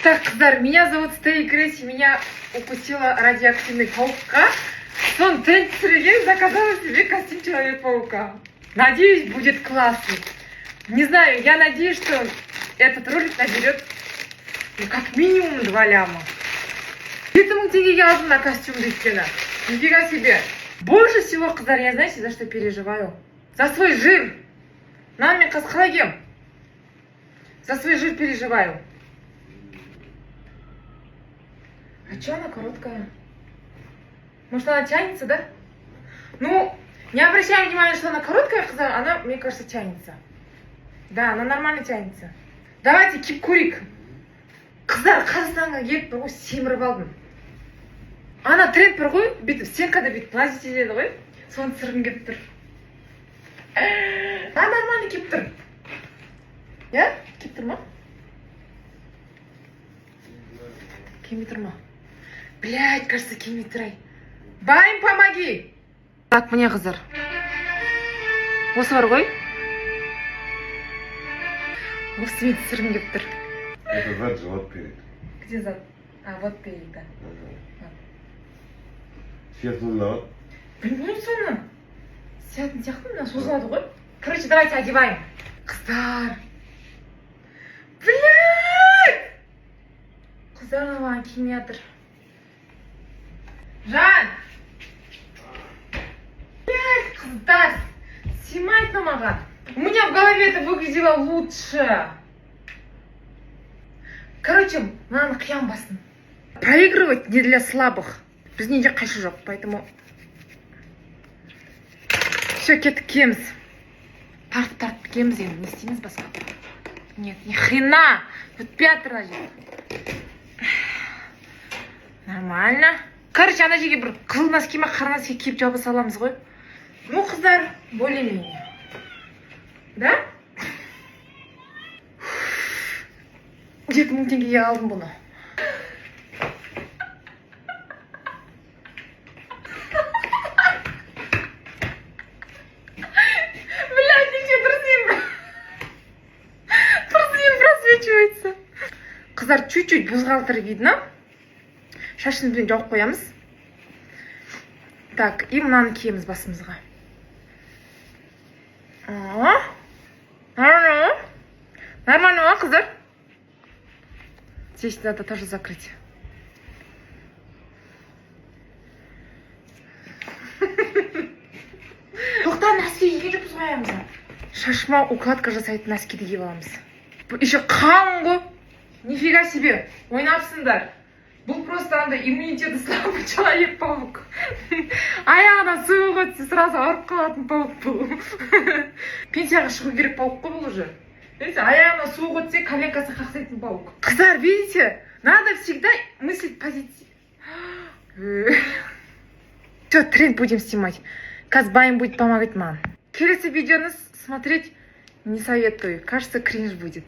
Так, қыздар, меня зовут Стей Грейси, меня упустила радиоактивный паукка. Он тренд среди заказала себе костюм Человек-паука. Надеюсь, будет классный. Не знаю, я надеюсь, что этот ролик наберет как минимум 2 ляма. 7000 теңгеге алдым на костюм өйткені. Нифига себе. Больше всего, қыздар, я знаете, за что переживаю? За свой жир. Нан мен қыз қалай кием? За свой жир переживаю. А че она короткая? Может, она тянется, да? Ну, не обращаем внимания, что она короткая, қыздар, она, мне кажется, тянется. Да, она нормально тянется. Давайте кип-курик. Қыздар, Қазақстанға келіп бір ғой, семіріп алдым. Ана тренд бір ғой, бүйтіп стенкада бүйтіп плазить етеді ғой. Соны түсіргім келіп тұр. Нормально келіп тұр. Я? Келіп тұр ма? Келмей тұр ма? Блядь, кажется, келмей тұр ай. Байым, помоги! Так, мне қыздар. Осы бар ғой? Осы мен түсіргім келіп тұр. Это зад живот перед. Где зад? А, вот перед, да. Светлый. Білмеймін соны. Сиятын сияқты мына созылады ғой. Короче, давайте одеваем. Қыздар. Блядь! Қыздар маған кимей жатыр. Жан! Блядь, қыздар! Снимай-ка маған. У меня в голове это выглядело лучше. Короче, мынаны қиян басын. Проигрывать не для слабых. Бізде қайшы жоқ, поэтому... Все, кеттік киеміз. Тартып киеміз енді, не істейміз басқа? Нет, ни хрена! Вот пятый Нормально. Короче, ана жерге бір қызыл носки ма, қара носки киіп жаба саламыз ғой. Ну, қыздар, более-менее. Да? 7000 теңгеге алдым бұны. Блядь, ничего, трусим просвечивается. Қыздар, чуть-чуть бузғалтыр видно. Шашын білен жауып қоямыз. Так, и мынаны киеміз басымызға. Нормально ма, қыздар? Здесь надо тоже закрыть. Тоқта, носки киіп қоямыз. Шашыма укладка жасайтын носкиді киіп аламыз. Еще қалың ғой. Нифига себе. Ойнапсыңдар. Бұл просто андай иммунитеті слабый Человек-паук. Аяғына суық өтсе сразу ауырып қалатын паук бұл. Пенсияға шығу керек паук қой бұл уже. Видите, аяғына суық өтсе коленкасы қақсайтын паук. Қыздар, видите, надо всегда мыслить позитив. Все, тренд будем снимать. Казбайм будет помогать мам. Келесі видеоны смотреть не советую. Кажется, кринж будет.